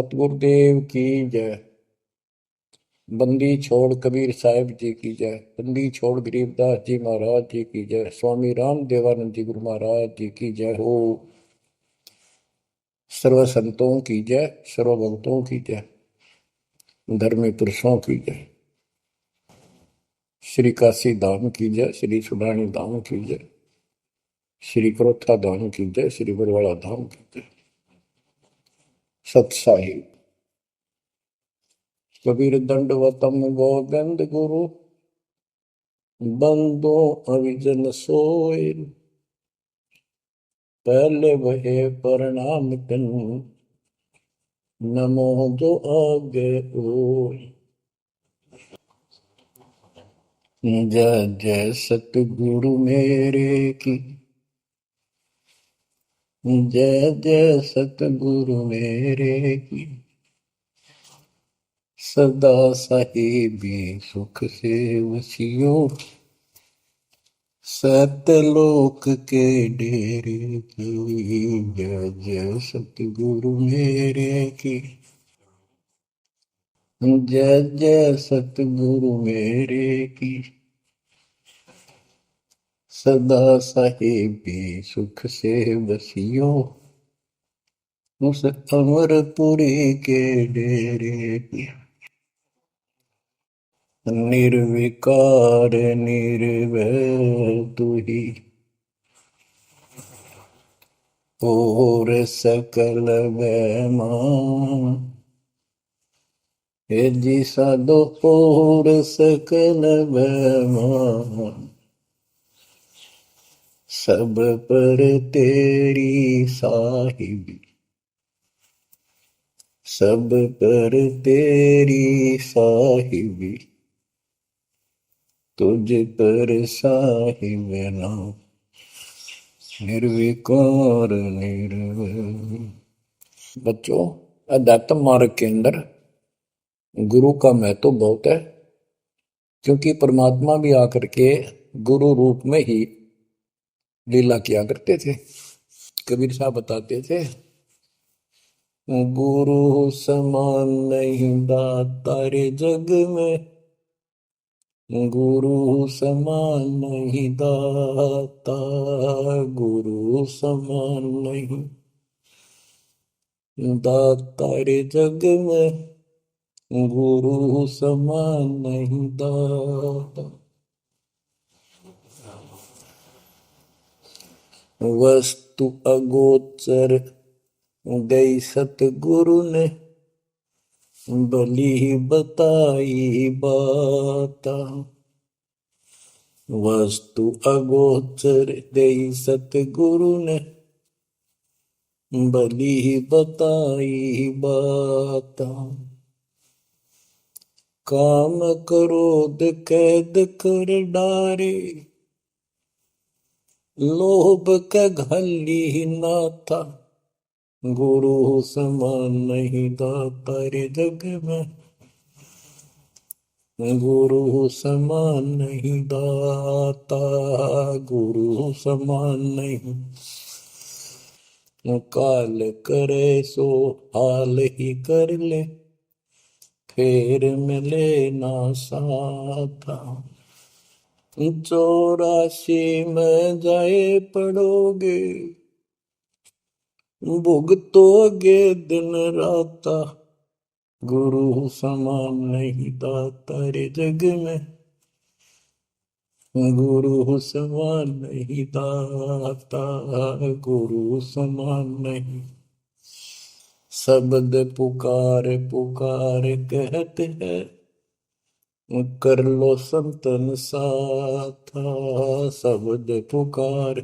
सतगुरुदेव की जय। बंदी छोड़ कबीर साहिब जी की जय। बंदी छोड़ गरीबदास जी महाराज जी की जय। स्वामी राम देवानंद जी गुरु महाराज जी की जय हो। सर्व संतों की जय, सर्व भक्तों की जय, धर्मी पुरुषों की जय। श्री काशी धाम की जय, श्री सुडानी धाम की जय, श्री क्रोथा धाम की जय, श्री बरवाड़ा धाम की जय। सत साहिब कबीर दंडवतम गोविंद गुरु बंदो अविजन सोय। पहले वहे प्रणाम कन नमो जो आगे ओय। जय जय सतगुरु मेरे की, जय जय सतगुरु मेरे की। सदा साहिबी सुख से वसियो, सतलोक के डेरे की। जय जय सतगुरु मेरे की, जय जय सतगुरु मेरे की। सदा साहिबी सुख से बसियो, उस अमरपुरी के डेरे की। निर्विकार निर्भय तू ही, और सकल बैमान। हे जी साधो और सकल बैमान। सब पर तेरी साहिबी, सब पर तेरी साहिबी। तुझ पर साहिब नाम, निर्विकार निर्भय। बच्चों, अध्यात्म मार्ग के अंदर गुरु का महत्व तो बहुत है, क्योंकि परमात्मा भी आकर के गुरु रूप में ही लीला किया करते थे। कबीर साहब बताते थे, गुरु समान नहीं दाता रे जग में, गुरु समान नहीं दाता, गुरु समान नहीं दाता रे जग में, गुरु समान नहीं दाता। वस्तु अगोचर गई सतगुरु ने, भली बताई बाता। वस्तु अगोचर गई सतगुरु ने, भली बताई बाता। काम क्रोध कैद कर डारे, लोभ का घली ना था। गुरु समान नहीं दाता रे जग में, गुरु समान नहीं दाता, गुरु समान नहीं। काल करे सो हाल ही कर ले, फेर मिले ना साथा। 84 में जाए पड़ोगे, भुगतोगे दिन राता। गुरु समान नहीं दाता रे जग में, गुरु समान नहीं दाता, गुरु समान नहीं। शब्द पुकार पुकार कहते हैं, कर लो संतन साथा। शब्द पुकार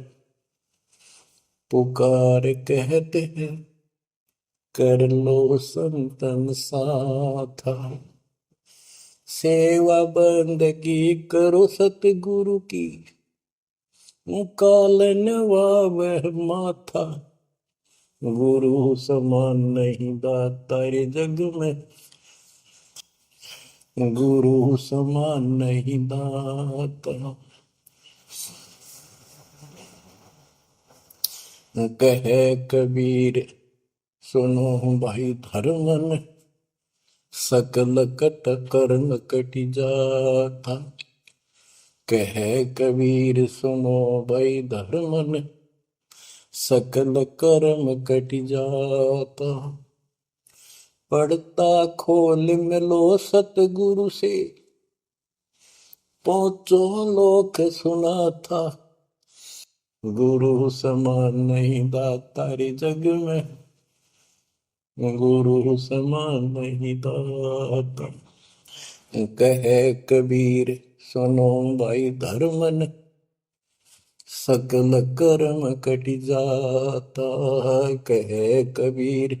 पुकार कहते हैं, कर लो संतन साथा। सेवा बंदगी करो सतगुरु की, कालन वह माथा। गुरु समान नहीं दाता रे जग में, गुरु समान नहीं दाता। कहे कबीर सुनो भाई धर्मन, सकल कट कर्म कटि जाता। कह कबीर सुनो भाई धर्मन, सकल कर्म कटि जाता। पढ़ता खोल मिलो सतगुरु से, पहुंचो लोक सुना था। गुरु समान नहीं दाता रे जग में, गुरु समान नहीं दाता। कहे कबीर सुनो भाई धर्मन, सकल कर्म कटि जाता। कहे कबीर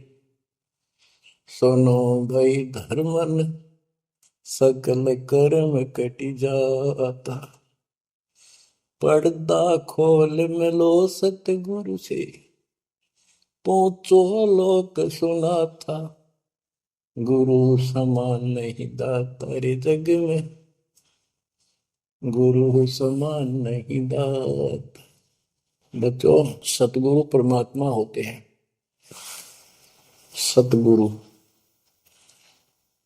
सुनो भाई धर्मन, सकल कर्म कटि जाता। पर्दा खोल मिलो सतगुरु से, पहुंचो लोक सुना था। गुरु समान नहीं दाता रे जग में, गुरु समान नहीं दाता। बच्चों, सतगुरु परमात्मा होते हैं। सतगुरु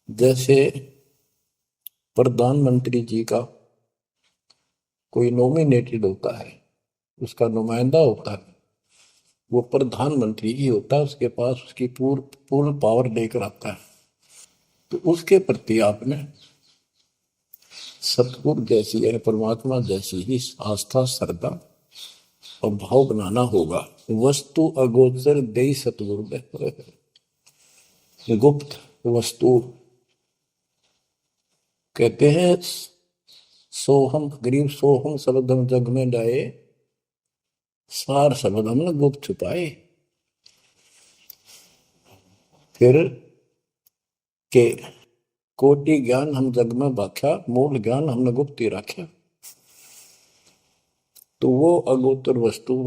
जैसे प्रधानमंत्री जी का कोई नॉमिनेटेड होता है, उसका नुमाइंदा होता है, वो प्रधानमंत्री ही होता है, उसके पास उसकी पूर्ण पूर्ण पावर लेकर आता है। तो उसके प्रति आपने सतगुरु जैसी यानी परमात्मा जैसी ही आस्था, श्रद्धा और भाव बनाना होगा। वस्तु अगोचर दे सतगुरु दे, गुप्त वस्तु कहते हैं। सोहम गरीब सोहम शब्द हम जग में डाए, सार शब्द हमने गुप्त छुपाए। फिर के कोटि ज्ञान हम जग में बाख्या, मूल ज्ञान हमने गुप्त ही रखा। तो वो अगोचर वस्तु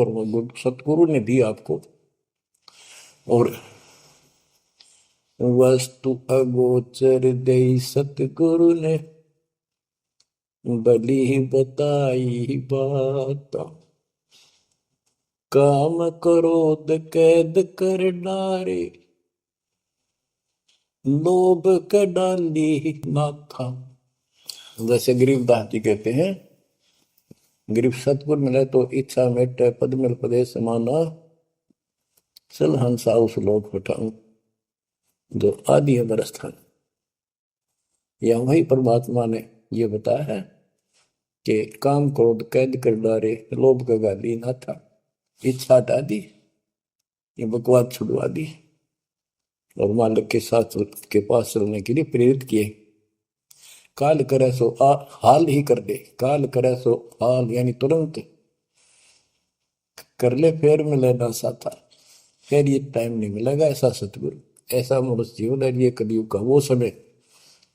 सतगुरु ने दी आपको। और वस्तु अगोचर दे सतगुरु ने, बली बताई बात। काम क्रोध कैद कर डारे, लोभ का डाली नाथा। जैसे गरीबदास जी कहते हैं, गरीब सतगुरु मिले तो इच्छा मेटे, पद मिल पदे समाना, चल हंसा उस लोक पठाऊं जो आदि अमर स्थान। या वही परमात्मा ने ये बताया है कि काम क्रोध कैद कर डारे, लोभ का गाली ना था, इच्छा हटा दी, ये बकवाद छुड़वा दी और मालिक के साथ के पास चलने के लिए प्रेरित किए। काल करे सो हाल ही कर दे, काल करे सो हाल यानी तुरंत कर ले, फिर मिले ना साथा, फिर ये टाइम नहीं मिलेगा। ऐसा सतगुरु, ऐसा मनुष्य जीवन है ये कलयुग का वो समय,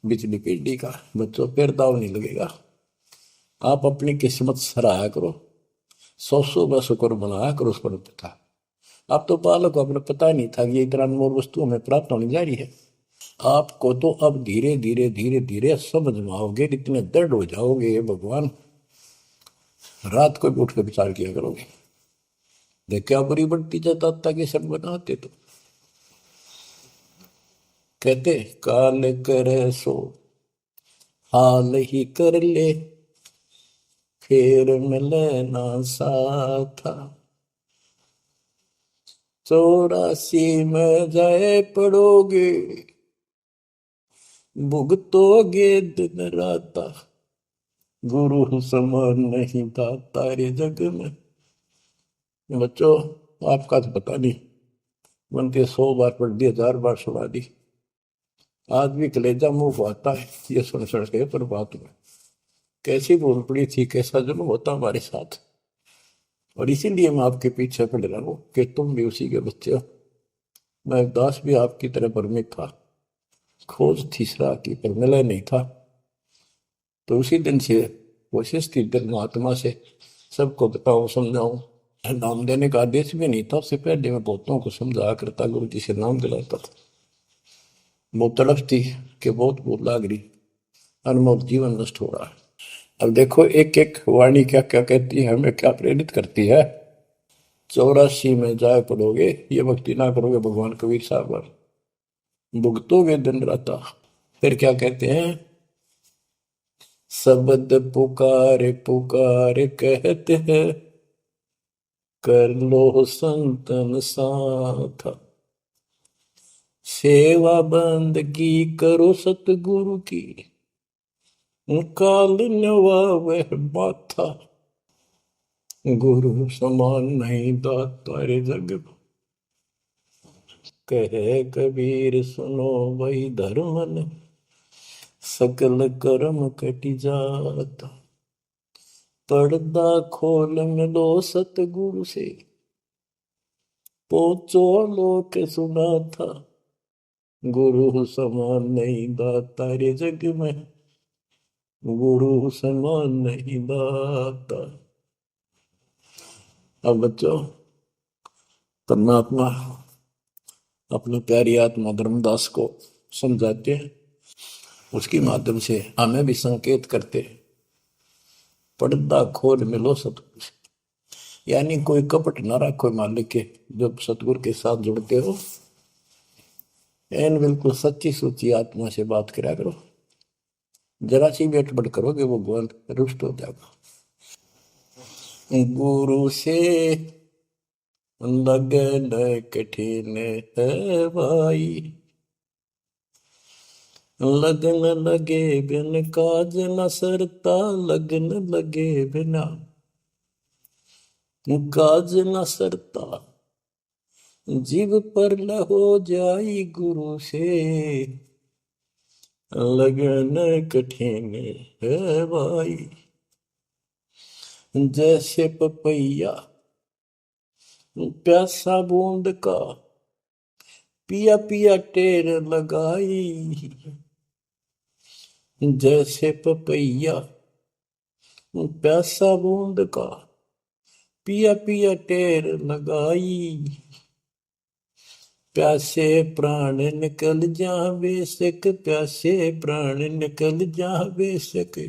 बिजली पीढ़ी का। बच्चों, फिर दाव नहीं लगेगा। आप अपनी किस्मत सराहा करो, सौ ब शुक्र बनाया करो उस पर था। आप तो बालक को अपने पता नहीं था कि ये इतना अनमोल वस्तु हमें प्राप्त होने जा रही है। आपको तो अब धीरे धीरे धीरे धीरे समझ में आओगे, इतने दृढ़ हो जाओगे, ये भगवान रात को भी उठ कर विचार किया करोगे। देख क्या बुरी बढ़ती जाता ताकि सब बनाते। तो कहते काल करे सो हाल ही कर ले, फिर मिले ना साथा। 84 में जाए पड़ोगे, भुगतोगे दिन राता। गुरु समान नहीं दाता रे जग में। बच्चों, आपका तो पता नहीं, बनते 100 बार पढ़ दी, 1000 बार सुना दी, आज भी कलेजा मुंह को आता है ये सुन सुन के। पर बात में कैसी भूल पड़ी थी, कैसा जुल्म होता हमारे साथ। और इसीलिए मैं आपके पीछे पड़ रहा हूँ कि तुम भी उसी के बच्चे हो। मैं दास भी आपकी तरह भ्रमित था, खोज तीसरा की पर मिला नहीं था। तो उसी दिन से कोशिश थी धर्मात्मा से सबको बताऊं, समझाऊं। नाम देने का आदेश भी नहीं था, उससे पहले मैं बहुतों को समझाया करता, गुरु जी से नाम दिलाता था। बहुत तड़फ थी कि बहुत भूल लाग रही, अनमोल जीवन नष्ट हो रहा है। अब देखो एक एक वाणी क्या क्या कहती है, हमें क्या प्रेरित करती है। 84 में जाए पड़ोगे, ये भक्ति ना करोगे भगवान कबीर साहब पर, भुगतोगे दिन रात। फिर क्या कहते हैं, शब्द पुकार पुकार कहते हैं, कर लो संतन साथ, सेवा बंदगी करो सतगुरु की, काल नवावे माथा, गुरु समान नहीं दाता रे जग, कहे कबीर सुनो वही धर्म ने, सकल कर्म कटि जाता, पर्दा खोल मिलो सतगुरु से, पहुंचो लोक सुना था, गुरु समान नहीं दाता रे जग में, गुरु समान नहीं दाता। अब बच्चों, परमात्मा अपनी प्यारी आत्मा धर्मदास को समझाते हैं, उसके माध्यम से हमें भी संकेत करते हैं, पर्दा खोल मिलो सतगुरु से, यानी कोई कपट ना रखो मालिक के, जब सतगुरु के साथ जुड़ते हो, एन बिल्कुल सच्ची सुची आत्मा से बात करा करो, जरा सी भी अटपट करोगे वो भगवान रुष्ट हो जाएगा। गुरु से लगन कठिन है भाई, लगन लगे बिन काज न सरता, लगन लगे बिना काज न सरता, जीव पर हो जाई गुरु से, लगन कठिन है भाई। जैसे पपैया प्यासा बूंद का, पिया पिया टेर लगाई, जैसे पपैया प्यासा बूंद का, पिया पिया टेर लगाई, प्यासे प्राण निकल जा बेशक, प्यासे प्राण निकल जा बेशक,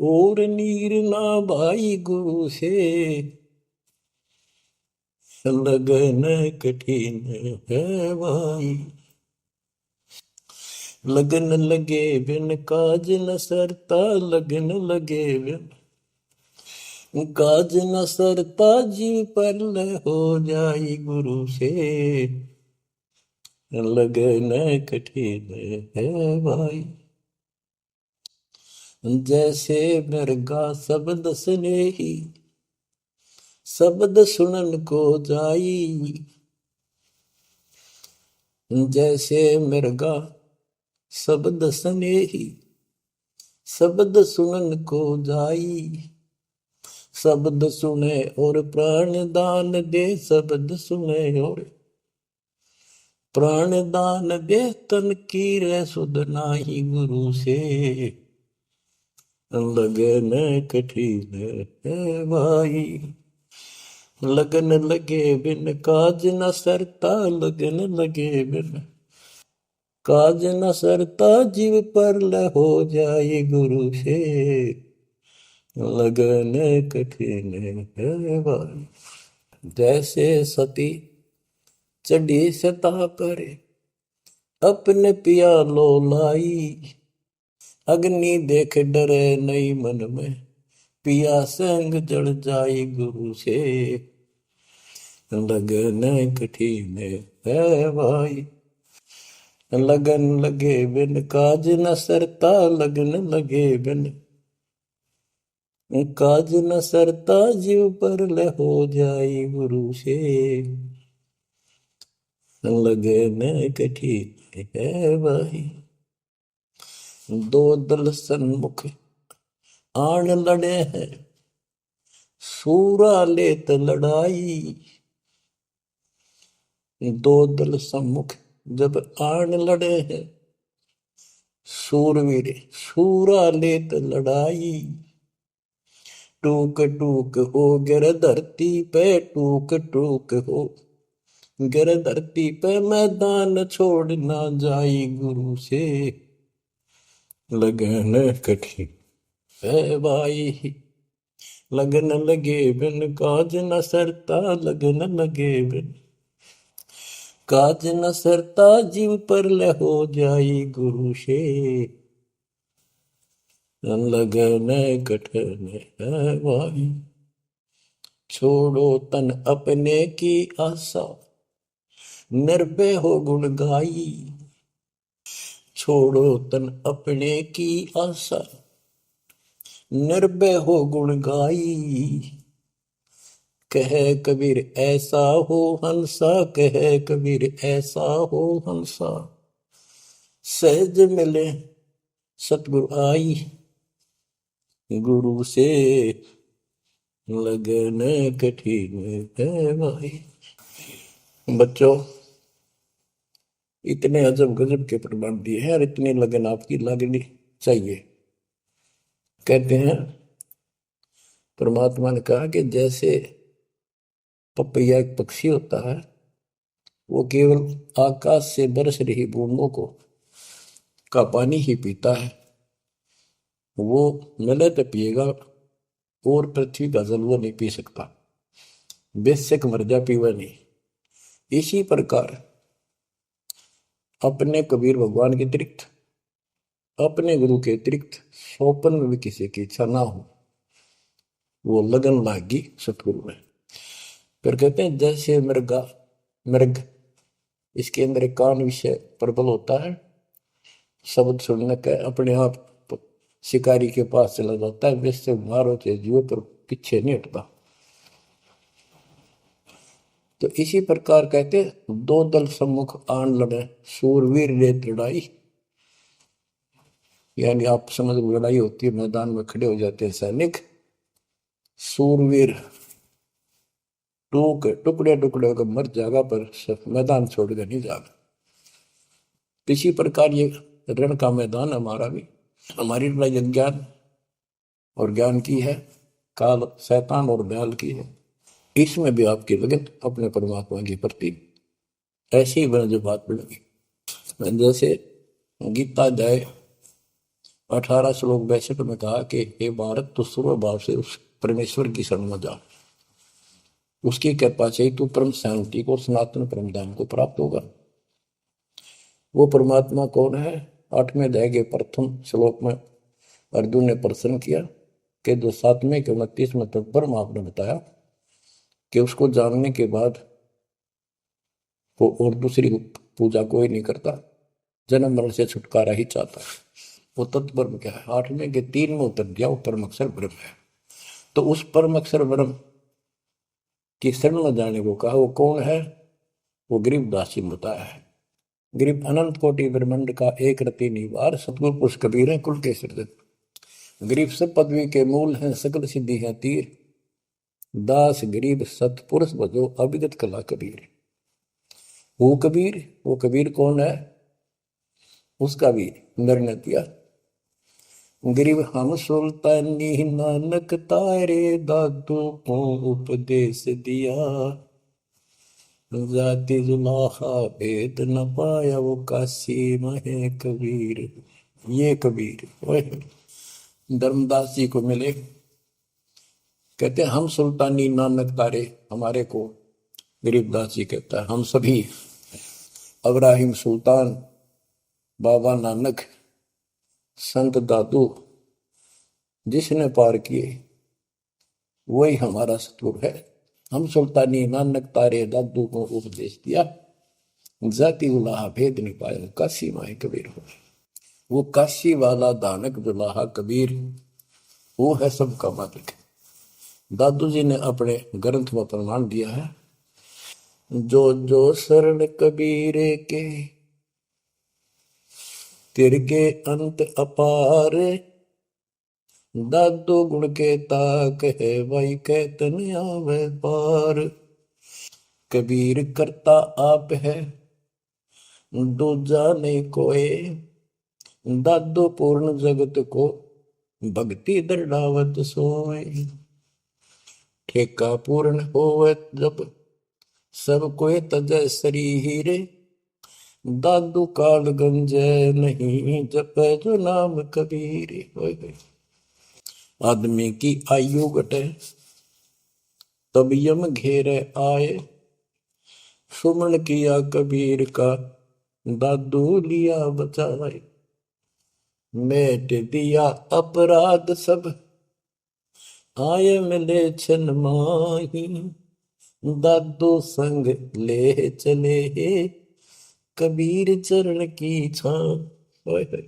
और नीर ना भाई गुरु से, लगन कठिन है भाई। लगन लगे बिन काज न सरता, लगन लगे बिन काज न सरता, जीव पर हो जाई गुरु से, लगन कठिन है भाई। जैसे मृगा शब्द स्नेही, शब्द सुनन को जाई, जैसे मृगा शब्द स्नेही, शब्द सुनन को जाई, शब्द सुने और प्राण दान दे, शब्द सुने और प्राण दान दे, तन की रे सुध नाही गुरु से, लगन कठिन है भाई। लगन लगे बिन काज न सरता, लगन लगे बिन काज न सरता, जीव पर हो जाए गुरु से, लगन कठिन है भाई। जैसे सती चढ़ी सता पर, अपने पिया लो लाई, अग्नि देख डरे नहीं मन में, पिया संग जड़ जाई गुरु से, लगन कठिन है भाई। लगन लगे बिन काज न सरता, लगन लगे बिन काज न सरता, जीव पर हो जाई गुरु से, लगन कठिन है भाई। दो दल सन्मुख आन लड़े हैं, सूरा लेत लड़ाई, दो दल सम्मुख जब आन लड़े हैं, सूरवीर सूरा लेत लड़ाई, टूक टूक हो गिर धरती पे, टूक टूक हो गिर धरती पे, मैदान छोड़ ना जाई गुरु से, लगन कठिन है भाई। लगन लगे बिन काज न सरता, लगन लगे बिन काज न सरता, जीव पर ले हो जाई गुरु से, लगन कठन है भाई। छोड़ो तन अपने की आशा, निर्भय हो गुण गाई। छोड़ो तन अपने की आशा, निर्भय हो गुण गाई। कह कबीर ऐसा हो हंसा, कह कबीर ऐसा हो हंसा, सहज मिले सतगुरु आई। गुरु से लगन कठिन है भाई। बच्चों, इतने अजब गजब के प्रमाण दिए हैं और इतनी लगन आपकी लगनी चाहिए। कहते हैं परमात्मा ने कहा कि जैसे पपैया एक पक्षी होता है, वो केवल आकाश से बरस रही बूंदों को का पानी ही पीता है, वो मिले तो पिएगा, और पृथ्वी का जल वो नहीं पी सकता, बेशक मर जा पीवा नहीं। इसी प्रकार अपने कबीर भगवान के अतिरिक्त, अपने गुरु के अतिरिक्त सौपन में भी किसी की इच्छा ना हो, वो लगन लागी सतगुरु में। फिर कहते हैं जैसे मृगा मृग, इसके अंदर एक कान विषय प्रबल होता है, शब्द सुनने का अपने आप शिकारी के पास चला जाता है, वैसे मारो चाहे जुए पर पीछे नहीं हटता। तो इसी प्रकार कहते दो दल सम्मुख आन लड़े, सूरवीर रेत लड़ाई। यानी आप समझ लड़ाई होती है, मैदान में खड़े हो जाते हैं सैनिक, सूरवीर टुकड़े टुकड़े होकर मर जाएगा, पर मैदान छोड़कर नहीं जाएगा। इसी प्रकार ये रण का मैदान हमारा भी, हमारी लड़ाई अज्ञान और ज्ञान की है, काल शैतान और दयाल की है। इसमें भी आपकी लगन अपने परमात्मा के प्रति ऐसी ही बना जो बात बढ़ेगी। जैसे गीता अध्याय 18 श्लोक 62 में कहा कि हे भारत, तो सर्व भाव से उस परमेश्वर की शरण में जा, उसकी कृपा से ही तू परम शांति को और सनातन परम धाम को प्राप्त होगा। वो परमात्मा कौन है? 8वें अध्याय के प्रथम श्लोक में अर्जुन ने प्रश्न किया कि जो 7वें के 29वें तक परम आपने बताया कि उसको जानने के बाद वो और दूसरी पूजा कोई नहीं करता, जन्म मरण से छुटकारा ही चाहता है। वो तत्पर क्या है? 8वें के 3 में उत्तर दिया, वो परम अक्षर ब्रह्म है। तो उस परम अक्षर ब्रह्म की शरण में जाने को कहा। वो कौन है? वो गरीबदास जी बताया है। गरीब अनंत कोटि ब्रह्मांड का एक रति निवार, सतगुरु पुरुष कबीर है कुल के सिरदर। गरीब सब पदवी के मूल हैं, सकल सिद्धि है तीर, दास गरीब सतपुरुष भजो अविगत कला कबीर। वो कबीर कौन है? उसका भी निर्णय दिया। गरीब हम सुल्तानी नानक तारे, दादू को उपदेश दिया, जाति जुलाहा भेद न पाया, वो काशी में कबीर। ये कबीर धर्मदास जी को मिले, कहते हम सुल्तानी नानक तारे, हमारे को गरीबदास जी कहता है हम सभी अब्राहिम सुल्तान, बाबा नानक, संत दादू जिसने पार किए वही हमारा सतगुरु है। हम सुल्तानी नानक तारे, दादू को उपदेश दिया, जाति उलाहा भेद नहीं पाया, काशी माए कबीर हो। वो काशी वाला दानक दुलाहा कबीर, वो है सबका मालिक। दादू जी ने अपने ग्रंथ में प्रमाण दिया है, जो जो शरण कबीरे के, तिरके अंत अपार, दादू गुण के ताक है, भाई कहतन आवे पार। कबीर करता आप है, दूजा नहीं कोई, दादू पूर्ण जगत को, भक्ति दृढ़ावत सोए। ठेका पूर्ण होवे जब, सब कोई तजय शरीर, दादू काल गंजय नहीं, जप जो नाम कबीर। आदमी की आयु घटे, तब यम घेरे आए। सुमन किया कबीर का, दादू लिया बचाए। मेट दिया अपराध सब, आए मिले छन माही। दादू संग ले चले, कबीर चरण की छां। ओए होए,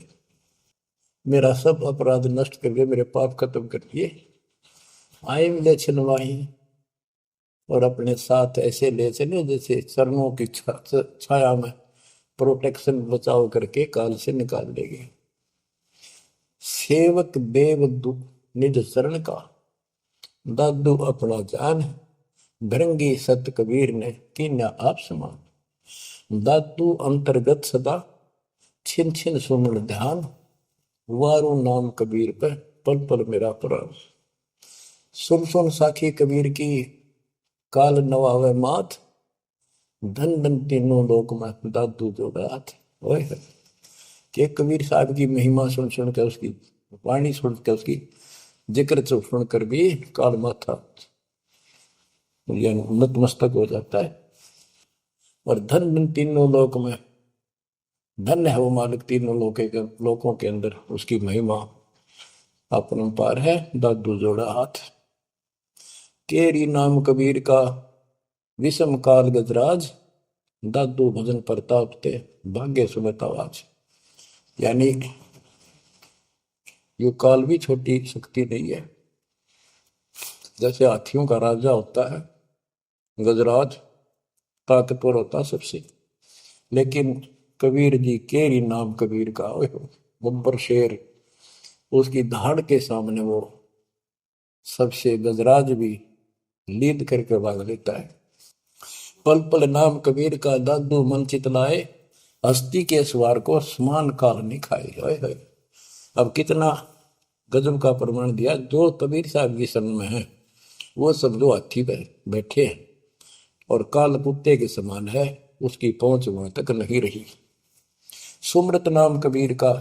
मेरा सब अपराध नष्ट करके मेरे पाप खत्म कर दिए, आए मिले छन माही। और अपने साथ ऐसे ले चले जैसे चरणों की छाया में प्रोटेक्शन बचाव करके काल से निकाल लेंगे। सेवक देव निज शरण का, दादू अपना जान। भृंगी सत कबीर ने कीन्या आप समान। दादू अंतर्गत सदा, छिन छिन सुमन ध्यान। वारू नाम कबीर पे, पल पल मेरा प्राण। सुन सुन साखी कबीर की, काल नवावे मात। धन धन तीनों लोक में, दादू जोड़ा हाथ। ओए के कबीर साहब की महिमा सुन सुन के, उसकी वाणी सुन के, उसकी जिक्र सुन कर भी काल माथा नतमस्तक हो जाता है। और धन धन तीनों लोक में, धन्य है वो मालिक तीनों लोकों के अंदर, उसकी महिमा अपरंपार है। दादू जोड़ा हाथ। केरी नाम कबीर का, विषम काल गजराज। दादू भजन प्रताप ते, भाग्य सुमित आवाज। यानी ये काल भी छोटी शक्ति नहीं है। जैसे हाथियों का राजा होता है गजराज, ताकतवर होता है सबसे, लेकिन कबीर जी, केरी नाम कबीर का, बब्बर शेर, उसकी धाड़ के सामने वो सबसे गजराज भी लीद करके भाग लेता है। पल पल नाम कबीर का, दादू मन चितलाए। हस्ती के सवार को समान काल नहीं खाए। अब कितना गजब का प्रमाण दिया। जो कबीर साहब की शरण में है वो सब जो हाथी पे बैठे हैं और काल कुत्ते के समान है, उसकी पहुंच वहां तक नहीं रही। सुमृत नाम कबीर का,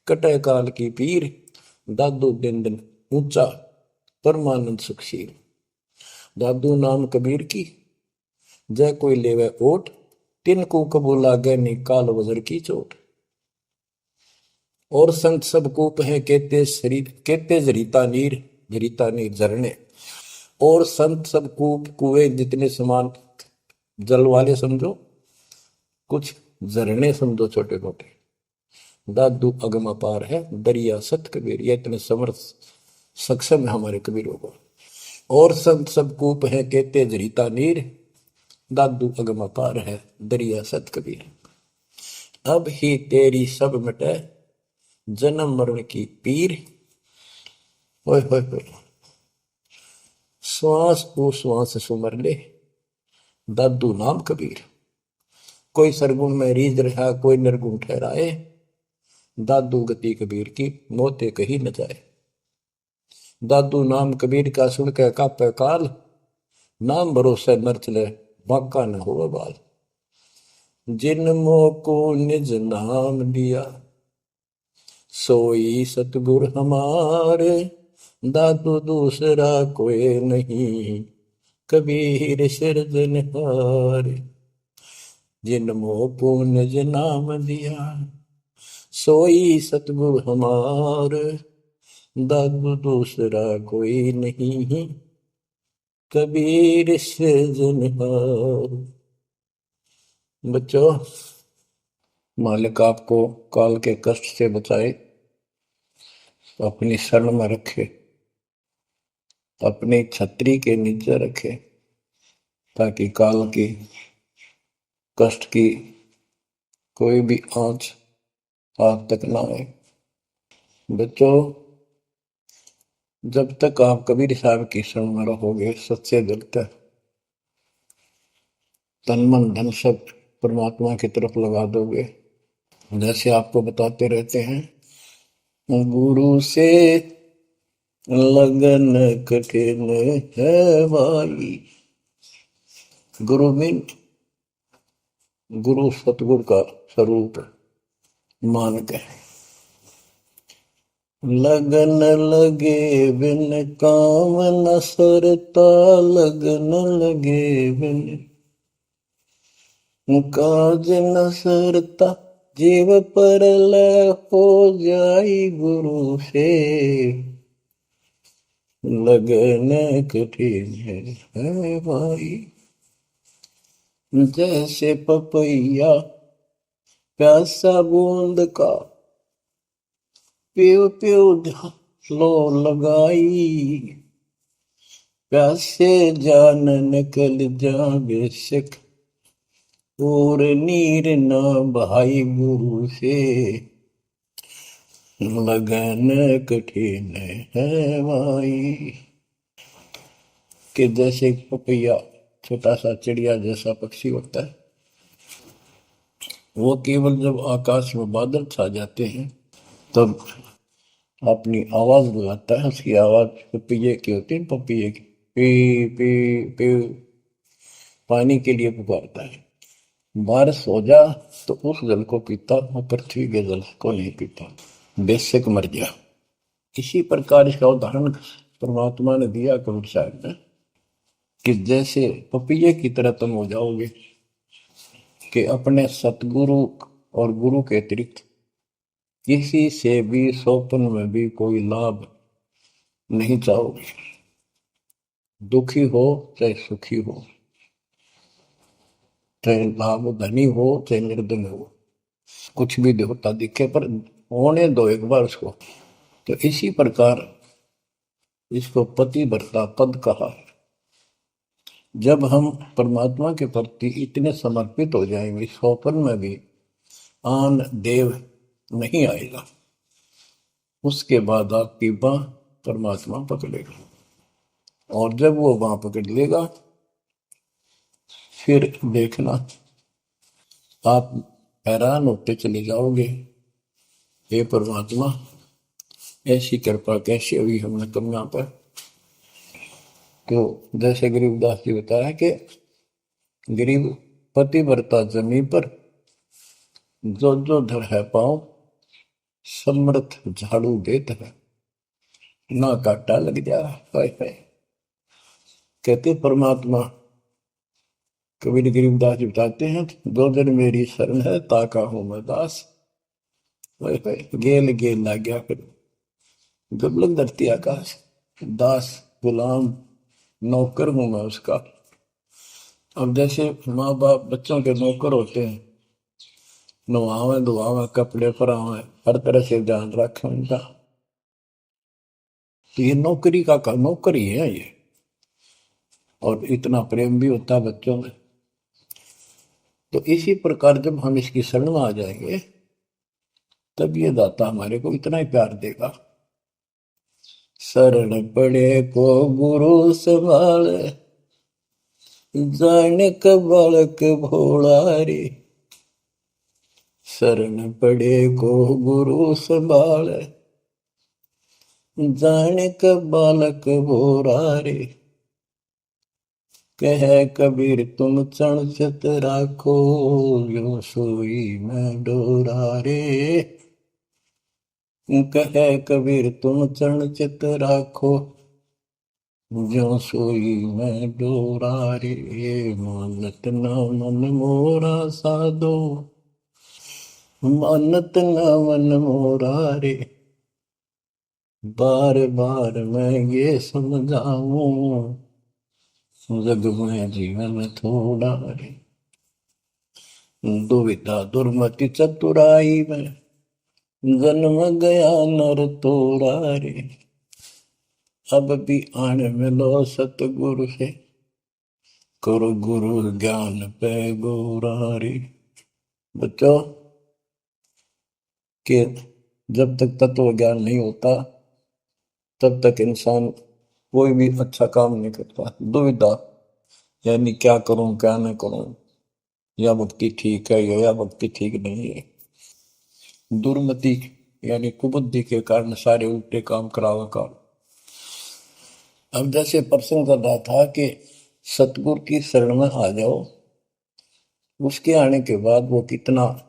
कटे काल की पीर। दादू दिन दिन ऊंचा, परमानंद सुखशील। दादू नाम कबीर की, जय कोई लेवे ओट। तिनको कबूल लागे नी, काल वजर की चोट। और संत सब कूप है, कहते शरीर कहते जरीता नीर। जरीता नीर झरने। और संत सब कूप कुएं जितने समान जल वाले समझो, कुछ झरने समझो छोटे मोटे। दादू अगम अपार है, दरिया सत कबीर। ये इतने समर्थ सक्षम है हमारे कबीरों को। और संत सब कूप है, कहते जरीता नीर। दादू अगम अपार है, दरिया सत कबीर। अब ही तेरी सब मिटे, जन्म मरण की पीर। ओए होए होए, श्वास को श्वास सुमर ले, दादू नाम कबीर। कोई सरगुण में रीझ रहा, कोई निर्गुण ठहराए। दादू गति कबीर की, मोते कही न जाए। दादू नाम कबीर का, सुन के कापे काल। नाम भरोसे नर चले, बांका न हो बाल। जिन मोको निज नाम दिया, सोई सतगुर हमारे। दादू दूसरा कोई नहीं, कबीर सिरजनहार। जिन मोको निज नाम दिया, सोई सतगुर हमार। दादू दूसरा कोई नहीं, कबीर सिरजनहार। बच्चों, मालिक आपको काल के कष्ट से बचाए, अपनी शरण में रखे, अपनी छतरी के नीचे रखे, ताकि काल की कष्ट की कोई भी आंच आप तक ना आए। बच्चों, जब तक आप कबीर साहब की शरण में रहोगे, सच्चे दिल तक तन मन धन सब परमात्मा की तरफ लगा दोगे, जैसे आपको बताते रहते हैं, गुरु से लगन कठिन है भाई। गुरु मीन गुरु सतगुरु का स्वरूप मान के लगन लगे बिन काम न सरता, लगन लगे बिन काज न सरता, जीव पर लय हो जाई गुरु से, लगन कठिन है भाई। जैसे पपैया प्यासा बूंद का, प्यू प्यू लो लगाई, प्यासे जान निकल जा बेशक, और नीर न भाई गुरु से, लगन कठिन है भाई। कि जैसे पपैया छोटा सा चिड़िया जैसा पक्षी होता है, वो केवल जब आकाश में बादल छा जाते हैं तब अपनी आवाज बुलाता है। उसकी आवाज पपैये की होती है, पपैये की पी पी पी, पानी के लिए पुकारता है। बारिश हो जा तो उस जल को पीता, वो पृथ्वी के जल को नहीं पीता, बेशक मर गया। इसी प्रकार इसका उदाहरण परमात्मा ने दिया कबीर साहब ने, कि जैसे पपैये की तरह तुम हो जाओगे कि अपने सतगुरु और गुरु के अतिरिक्त किसी से भी स्वप्न में भी कोई लाभ नहीं चाहोगे। दुखी हो चाहे सुखी हो, चाहे लाभ धनी हो चाहे निर्धन हो, कुछ भी देवता दिखे पर होने दो एक बार उसको। तो इसी प्रकार इसको पतिव्रता पद कहा है। जब हम परमात्मा के प्रति इतने समर्पित हो जाएंगे, स्वप्न में भी आन देव नहीं आएगा, उसके बाद आपकी बाह परमात्मा पकड़ेगा। और जब वो बाह पकड़ लेगा, फिर देखना आप हैरान होते चले जाओगे, हे परमात्मा ऐसी कृपा कैसे हुई हमने कन्या पर। तो जैसे गरीबदास जी बताया कि गरीब पतिव्रता जमी पर, जो जो धर है पाओ, समर्थ झाड़ू देत है, ना काटा लग जा। हाय हाय। कहते परमात्मा कबीर गरीबदास जी बताते हैं, दो दिन मेरी शरण है ताका हूं मैं दास। हाय हाय, गेल गेल ला गया फिर दुर्लभ धरती आकाश, दास गुलाम नौकर हूं मैं उसका। अब जैसे माँ बाप बच्चों के नौकर होते हैं, नवावे धुआवे कपड़े परावे, हर तरह से ध्यान रखें उनका, तो ये नौकरी का नौकर ही है ये। और इतना प्रेम भी होता है बच्चों में। तो इसी प्रकार जब हम इसकी शरण में आ जाएंगे, तब ये दाता हमारे को इतना ही प्यार देगा। शरण पड़े को गुरु संभाले, जाने का बालक भोला रे। शरण पड़े को गुरु संभाले, जाने का बालक भोला रे। कह कबीर तुम चण चित राखो, यो सोई मैं डोरा रे। कह कबीर तुम चरण चित राखो, जो सोई मैं डोरा रे। मानत न मन मोरा साधो, मानत न मन मोरा रे। बार बार मैं ये समझाऊं, जग में जीवन थोड़ा रे। दुविधा दुर्मति चतुराई में, जन्म गया नर तोरा रे। अब भी आने मिलो सतगुरु से, करो गुरु ज्ञान पे गोरा रे। बच्चों के जब तक तत्व ज्ञान नहीं होता, तब तक इंसान कोई भी अच्छा काम नहीं करता। दुविधा यानी क्या करूं क्या न करूं, या भक्ति ठीक है या भक्ति ठीक नहीं है। दुर्मति यानी कुबुद्धि के कारण सारे उल्टे काम करावा काम। अब जैसे प्रसंग कर रहा था कि सतगुरु की शरण में आ जाओ, उसके आने के बाद वो कितना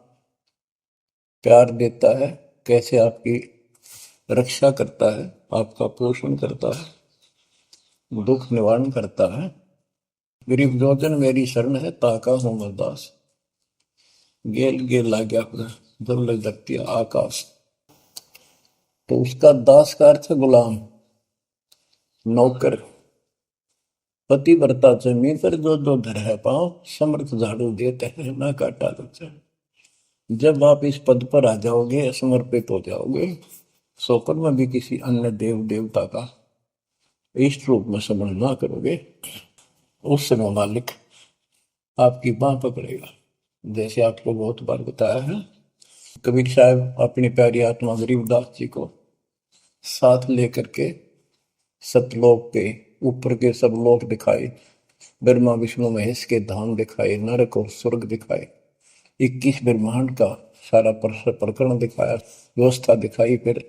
प्यार देता है, कैसे आपकी रक्षा करता है, आपका पोषण करता है, दुख निवारण करता है। गरीब जोजन मेरी शरण है, ताका हूं मैं दास। गेल गेल ला गया जब लग लगती है आकाश। तो उसका दास का अर्थ है गुलाम, नौकर। पतिव्रता जमी पर जो जो धर है पाँव, समर्थ झाड़ू देते हैं ना काटा लगता है। जब आप इस पद पर आ जाओगे, समर्पित हो जाओगे, सोकर में भी किसी अन्य देव देवता का इष्ट रूप में समझ ना करोगे, उस समय मालिक आपकी बाह पकड़ेगा। जैसे आपको बहुत बार बताया है, कबीर साहब अपनी प्यारी आत्मा गरीबदास जी को साथ लेकर के सतलोक के ऊपर के सब लोक दिखाए, ब्रह्मा विष्णु महेश के धाम दिखाए, नरक और स्वर्ग दिखाए, 21 ब्रह्मांड का सारा प्रकरण दिखाया, व्यवस्था दिखाई। फिर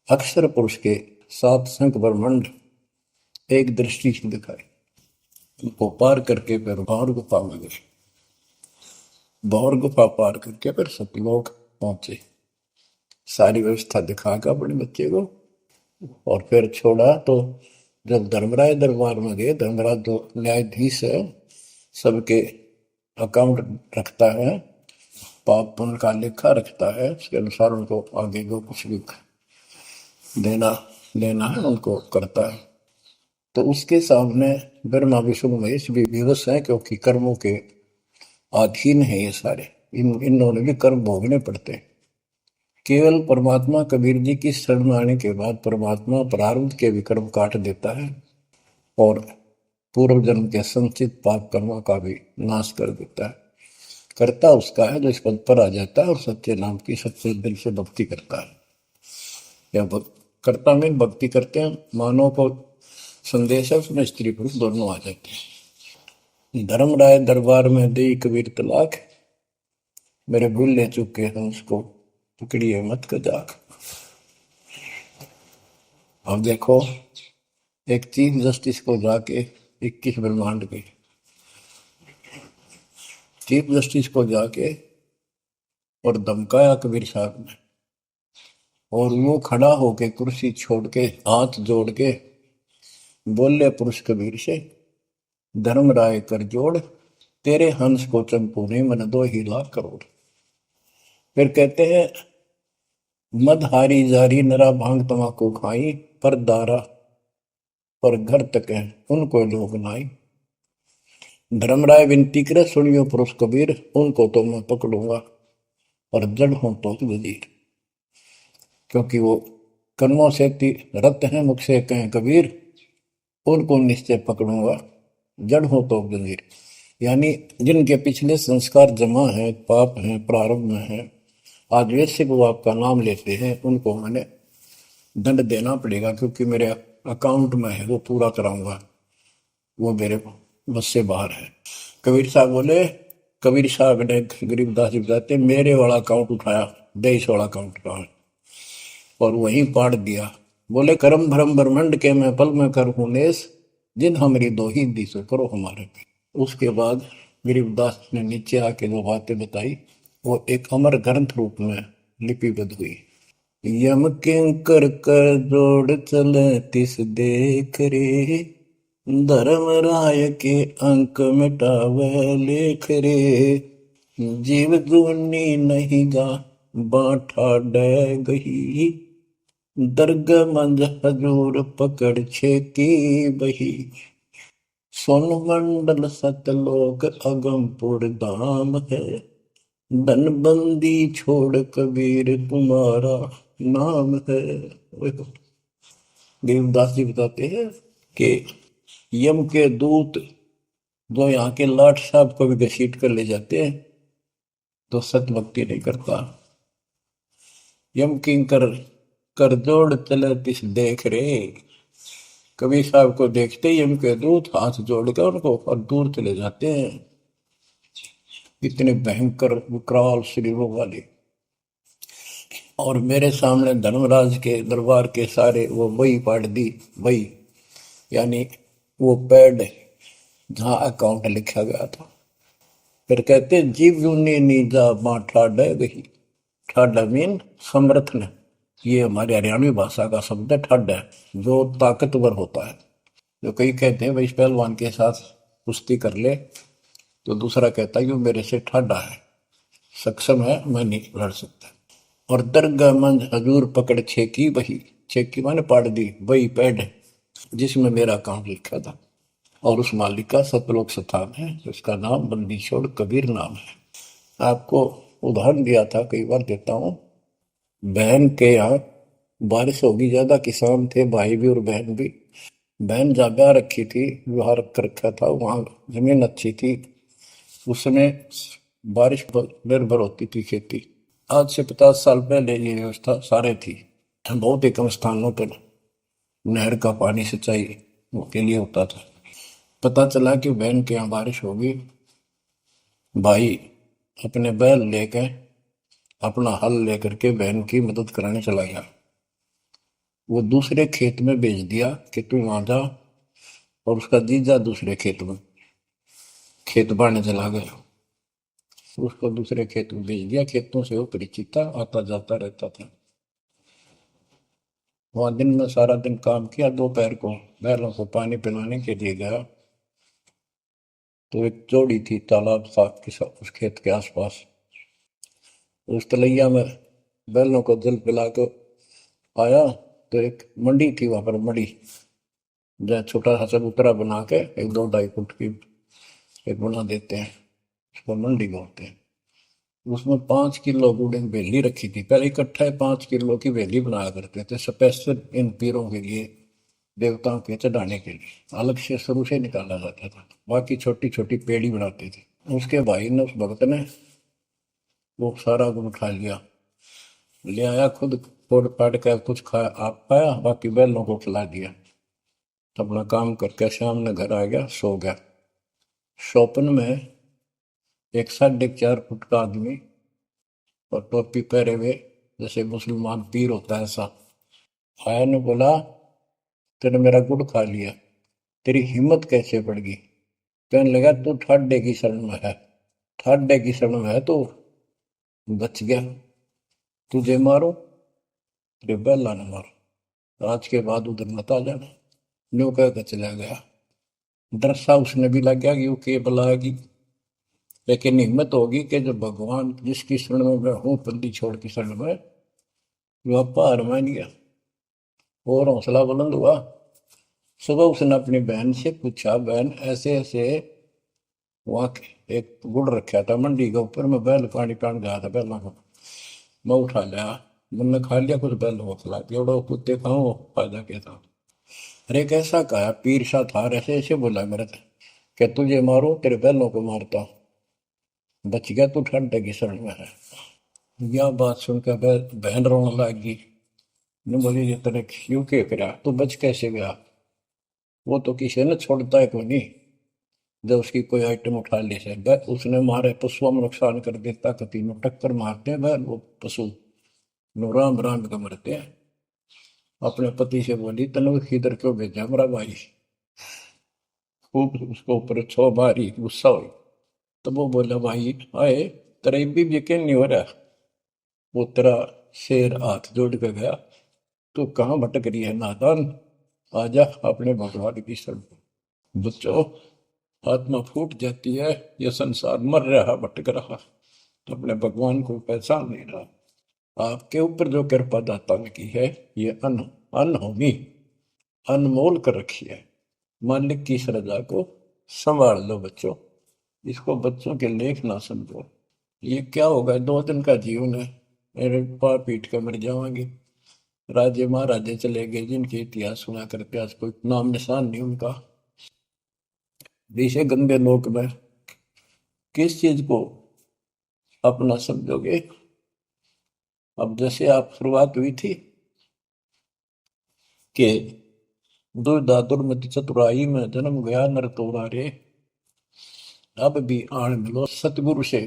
अक्षर पुरुष के 7 संख ब्रह्मांड एक दृष्टि से दिखाए। उनको पार करके फिर भौर गुफा में गए, भौर गुफा पार करके फिर सतलोक पहुंचे। सारी व्यवस्था दिखाकर अपने बच्चे को और फिर छोड़ा। तो जब धर्मराय दरबार में गए, धर्मराज जो न्यायाधीश है, सबके अकाउंट रखता है, पाप पुण्य का लेखा रखता है, उसके अनुसार उनको आगे जो कुछ भी देना लेना है उनको करता है। तो उसके सामने ब्रह्मा विष्णु महेश भी विवश है, क्योंकि कर्मों के अधीन है ये सारे, इन्होंने भी कर्म भोगने पड़ते हैं। केवल परमात्मा कबीर जी की शरण आने के बाद परमात्मा प्रारब्ध के भी कर्म काट देता है और पूर्व जन्म के संचित पाप कर्मों का भी नाश कर देता है। करता उसका है जो इस पद पर आ जाता है और सच्चे नाम की सच्चे दिल से भक्ति करता है। या करता में भक्ति करते हैं, मानव को संदेश है उसमें स्त्री पुरुष दोनों आ जाते हैं। धर्मराय दरबार में दे कबीर तलाक, मेरे भूल ले चुके हैं उसको पकड़िए मत कजाक। अब देखो, एक चीफ जस्टिस को जाके 21 ब्रह्मांड के चीफ जस्टिस को जाके और धमकाया कबीर साहब ने, और वो खड़ा होके कुर्सी छोड़ के हाथ जोड़ के बोले पुरुष कबीर से, धर्मराय कर जोड़, तेरे हंस को चंपू ने मन 2 ही लाख करोड़। फिर कहते हैं, मद हारी जारी नरा भांग तमाकू खाई, पर दारा पर घर तक है उनको लोग नाई। धर्मराय विनती करे, सुनियो पुरुष कबीर, उनको तो मैं पकड़ूंगा और जड़ हूं तो वजीर। क्योंकि वो कर्मों से रत हैं, मुख से कहें कबीर, उनको निश्चय पकड़ूंगा, जड़ हो तो वजीर। यानी जिनके पिछले संस्कार जमा है, पाप हैं, प्रारंभ में है, आज वैसे वो आपका नाम लेते हैं, उनको मैंने दंड देना पड़ेगा, क्योंकि मेरे अकाउंट में है, वो पूरा कराऊंगा, वो मेरे बस से बाहर है। कबीर साहब बोले, कबीर साहब ने गरीबदास जी बताते, मेरे वाला अकाउंट उठाया, देश वाला अकाउंट कहाँ है, और वहीं पाड़ दिया। बोले, करम भरम ब्रह्मंड के मैं पल में कर हूं नेस, जिन हमारी 2 ही दी सो करो हमारे पे। उसके बाद गरीबदास ने नीचे आके जो बातें बताई, वो एक अमर ग्रंथ रूप में लिपिबद्ध हुई। यम किंकर कर जोड़ चले तिस देख रे, धर्म राय के अंक मिटावे लेख रे, जीव जूनी नहीं गा बाठा डे गही, दर्ग मंज हजूर पकड़ छे की बही, सोन मंडल सतलोक अगमपुर धाम है, धनबंदी छोड़ कबीर तुम्हारा नाम है। देवदास जी बताते हैं कि यम के दूत जो यहाँ के लाट साहब को भी घसीट कर ले जाते हैं, तो सत भक्ति नहीं करता। यम किंकर कर जोड़ चले तिस देख रे, कबीर साहब को देखते ही यम के दूत हाथ जोड़कर उनको और दूर चले जाते हैं। इतने भयंकर विकराल शरीरों वाले। और मेरे सामने धर्मराज के दरबार के सारे वो बही पाट दी, बही यानी वो पैड जहां अकाउंट लिखा गया था। फिर कहते, जीव जूनी नीजा मां ठाडा गही, ठाडा मीन समर्थ ने, ये हमारे हरियाणवी भाषा का शब्द है ठड है, जो ताकतवर होता है। जो कई कहते हैं भाई इस पहलवान के साथ कुश्ती कर ले, तो दूसरा कहता है कि वो मेरे से ठाडा है, सक्षम है, मैं नहीं लड़ सकता। और दरगाह मंज हजूर पकड़ छेकी वही, छेकी मैंने पाड़ दी वही पैड जिसमें मेरा काम लिखा था। और उस मालिक का सतलोक स्थान है, उसका नाम बंदी छोड़ कबीर नाम है। आपको उदाहरण दिया था, कई बार देता हूँ। बहन के यहाँ बारिश होगी ज्यादा, किसान थे, भाई भी और बहन भी। बहन जहाँ ब्याह रखी थी, विवाह रख रखा था, वहाँ जमीन अच्छी थी। उस समय बारिश पर निर्भर होती थी खेती। आज से 50 साल पहले ये व्यवस्था सारे थी। बहुत ही कम स्थानों पर नहर का पानी सिंचाई के लिए होता था। पता चला कि बहन के यहाँ बारिश होगी, भाई अपने बैल लेकर, अपना हल लेकर के बहन की मदद कराने चला गया। वो दूसरे खेत में भेज दिया कि तू वहां जा, और उसका जीजा दूसरे खेत में खेत बाड़ने चला गया। उसको दूसरे खेत में भेज दिया, खेतों से वो परिचित था, आता जाता रहता था। वहां दिन में सारा दिन काम किया, दोपहर को बैलों को पानी पिलाने के लिए गया, तो एक जोड़ी थी तालाब साफ के साथ उस खेत के आसपास। उस तलैया में बैलों को जल पिला के आया, तो एक मंडी थी वहां पर, मंडी जहाँ छोटा सा चबूतरा बना के, एक 2-2.5 फुट की एक बना देते हैं, उसको मंडी बोलते हैं। उसमें 5 किलो गुड़ की वेली रखी थी, पहले इकट्ठा 5 किलो की वेली बनाया करते थे स्पेशल इन पीरों के लिए, देवताओं के चढ़ाने के लिए, अलग से शुरू से निकाला जाता था। बाकी छोटी छोटी पेड़ी बनाते थे। उसके भाई ने, उस भक्त ने, वो सारा गुड़ खा लिया, ले आया खुद, फोड़ फाड़ कर कुछ खाया, आप खाया, बाकी बैलों को खिला दिया। अपना काम करके शाम में घर आ गया, सो गया। स्वप्न में एक 4.5 फुट का आदमी, और टोपी पहरे हुए, जैसे मुसलमान पीर होता है ऐसा, आया ने बोला, तूने मेरा गुड़ खा लिया, तेरी हिम्मत कैसे बढ़ गई? कहने लगा, तू ठाडे की शरण में है, ठाडे की शरण में है तो बच गया, तुझे मारो, तेरे बेला ने मारो, आज के बाद उधर मत आ जाना। न्यू कह के चला गया। डर उसने भी लग गया कि वो के बुलाएगी, लेकिन हिम्मत होगी कि जब भगवान जिसकी शरण में मैं हूँ, बंदी छोड़ की शरण में, वो हार मान गया और हौसला बुलंद हुआ। सुबह उसने अपनी बहन से पूछा, बहन ऐसे ऐसे, वहां एक गुड़ रखा था मंडी के ऊपर, मैं बैल पानी पान गया था बैलों को, मैं उठा लिया, मैंने खा लिया, कुछ बैल को खिला दिया, और कुत्ते खाओ, फायदा क्या था? अरे कैसा कहा, पीर शाह था ऐसे ऐसे बोला मेरे से, क्या तुझे मारो, तेरे बैलों को मारता, बच गया तू ठंडे की शरण में है। यह बात सुनकर बहन रोने लगी। ने बोली, ये तेरे क्यों के करा, तू बच कैसे गया? वो तो किसी ने छोड़ता है कोई नहीं, जब उसकी कोई आइटम उठा ले से, उसने मारे पशुओं में नुकसान कर देता, कभी नु टक्कर मारते हैं वो पशु, नु राम राम का मरते हैं। अपने पति से बोली, तनु किधर क्यों भेजा मेरा भाई? खूब उसको ऊपर छो मारी, गुस्सा हुई। तो वो बोला, भाई आए, तेरा भी यकीन नहीं हो रहा? वो तेरा शेर हाथ जोड़ के गया, तू कहाँ भटक रही है नादान, आजा अपने भगवान की शरण। बच्चों, आत्मा फूट जाती है, यह संसार मर रहा, भटक रहा, तो अपने भगवान को पहचान नहीं रहा। आपके ऊपर जो कृपा दाता ने की है, ये अनहोनी, अनमोल कर रखी है। मालिक की श्रद्धा को संभाल लो बच्चों, इसको बच्चों के लेख ना समझो। ये क्या होगा, 2 दिन का जीवन है, मेरे पार पीट कर मर जाओगे। राजे महाराजे चले गए, जिनके इतिहास सुना करते, आज कोई नाम निशान नहीं उनका। इसे गंदे लोक में किस चीज को अपना समझोगे? अब जैसे आप शुरुआत हुई थी कि दुर्दादुर मति चतुराई में जन्म गया नर तोरा रे, अब भी आण मिलो सतगुरु से,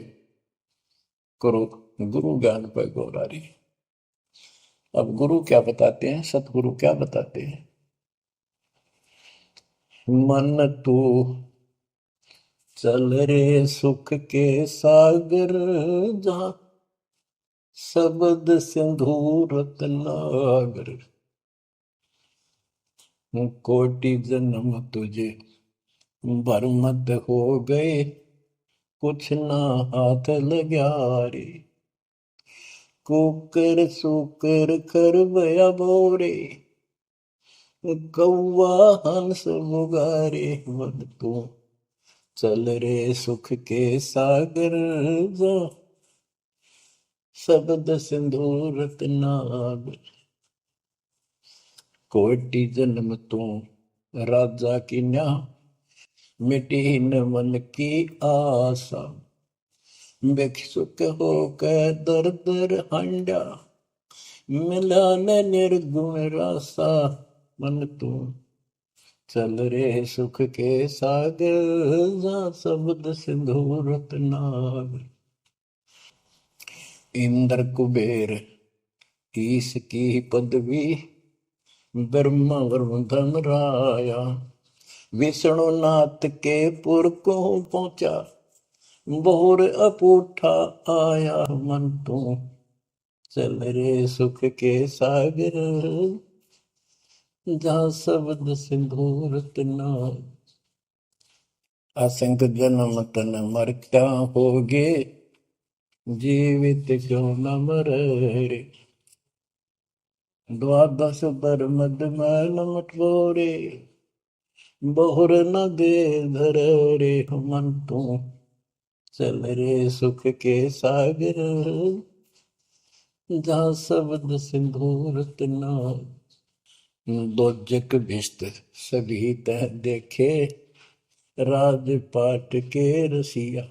करो गुरु ज्ञान पे गौरारी। अब गुरु क्या बताते हैं, सतगुरु क्या बताते हैं? मन तू चल रे सुख के सागर, जहाँ शब्द सिंधु रत्नागर, कोटि जन्म तुझे बरमत हो गए, कुछ ना हाथ लग्या रे। कुकर सुकर कर बया बोरे, कौवा हंस मुगारे। मन तू चल रे सुख के सागर, जा शब्द सिंधु रत्नागर। कोटि जन्म तू राजा की न्या, मिटी न मन की आशा। भिक्षुक होकर दर दर हंडा, मिला न निर्गुण रासा। मन तू चल रे सुख के सागर, जा शब्द सिंधु रत्नागर। इंद्र कुबेर ईश की पदवी, ब्रह्मा वरुण धन राया। विष्णु नाथ के पुर को पहुंचा, बोर अपूठा आया। मन तू चल रे सुख के सागर, जा शब्द सिंधु रत्नागर। असंख्य जन्म तन मर क्या होगे, जीवित क्यों न मरे। द्वादश बर मद मैल मटोरे, बहुर न दे धर रे। मन तू चल रे सुख के सागर, जा शब्द सिंधु रत्नागर। दोजक भिष्ट सभी तह देखे, राजपाट के रसिया।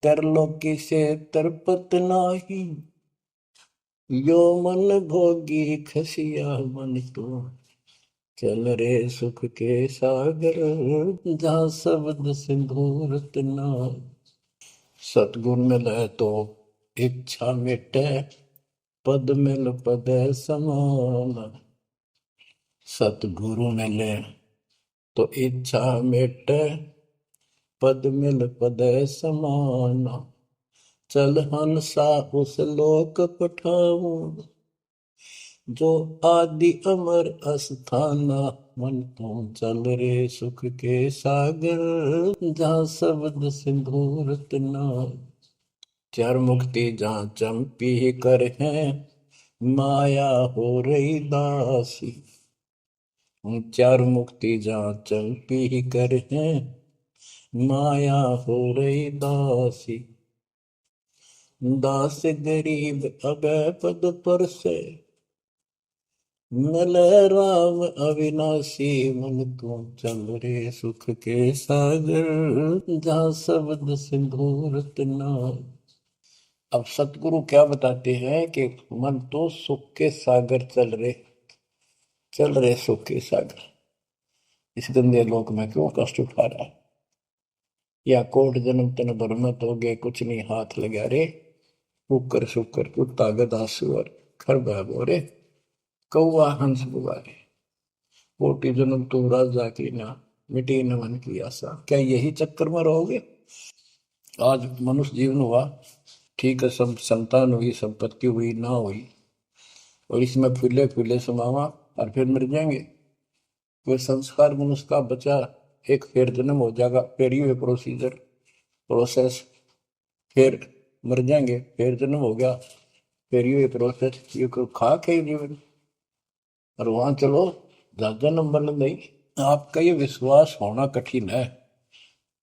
तरलोकी से तरपत नाही, यो मन भोगी खसिया। मन तो चल रे सुख के सागर, जा शब्द सिंधु रत्नागर। सतगुर मिले तो इच्छा मिटे, पद मिल पद समान। सतगुरु मिले तो इच्छा मिटे, पद मिल पद समान। चल हंसा उस लोक पठाऊं, जो आदि अमर अस्थाना। मन तू चल रे सुख के सागर, जा शब्द सिंधु रत्नागर। चार मुक्ति जहाँ चंपी कर है, माया हो रही दासी। चार मुक्ति जहाँ चंपी कर है, माया हो रही दासी। दास गरीब अभय पद पर से, मिल राम अविनाशी। मन तू चल रे सुख के सागर, जा शब्द सिंधु रत्नागर। अब सतगुरु क्या बताते हैं कि मन तो सुख के सागर चल रहे सुख के सागर। इस गंदे लोक में क्यों कष्ट उठा रहा है, या कोट जन्म तन भरमत हो गए, कुछ नहीं हाथ लगा रे। कुकर शुकर कुत्ता गधा सुअर खर बोरे, कौआ हंस बुआरे। कोटि जन्म तू राजा की ना, मिटी न मन की आशा। क्या यही चक्कर में रहोगे? आज मनुष्य जीवन हुआ, ठीक है, सब संतान हुई, संपत्ति हुई ना हुई, और इसमें फूले फूले समावा और फिर मर जाएंगे। कोई संस्कार मनुष्य का बचा, एक फिर जन्म हो जाएगा, फिर ये प्रोसीजर प्रोसेस, फिर मर जाएंगे, फिर जन्म हो गया, फिर ये प्रोसेस। ये कोई खाक है जीवन? और वहां चलो ज्यादा नंबर नहीं। आपका ये विश्वास होना कठिन है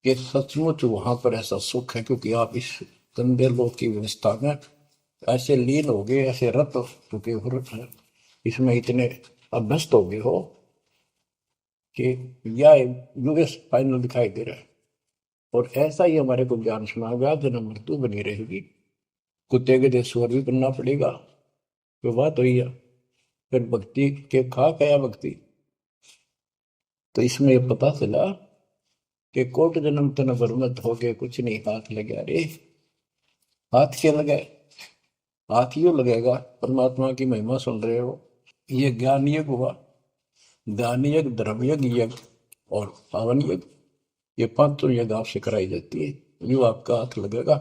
कि सचमुच वहां पर ऐसा सुख है, क्योंकि आप इस गंदे लोक की व्यवस्था में ऐसे लीन हो गए, ऐसे रत हो चुके हो, इसमें इतने अभ्यस्त हो गए हो कि यह यूएस फाइनल दिखाई दे रहा है। और ऐसा ही हमारे को ज्ञान सुना गया, जन्म मृत्यु बनी रहेगी, कुत्ते के देश स्वर भी बनना पड़ेगा। तो बात हुई है, फिर भक्ति के खा गया भक्ति। तो इसमें यह पता चला कि कोट जन्म तन बरमत हो गए, कुछ नहीं हाथ लगे रे। हाथ क्या लगे? हाथ यूं लगेगा, परमात्मा की महिमा सुन रहे हो, ये ज्ञान यज्ञ हुआ, दान यज्ञ, धर्म यज्ञ, यज्ञ और पावन यज्ञ, ये पांचों यज्ञ आपसे कराई जाती है। यूं आपका हाथ लगेगा,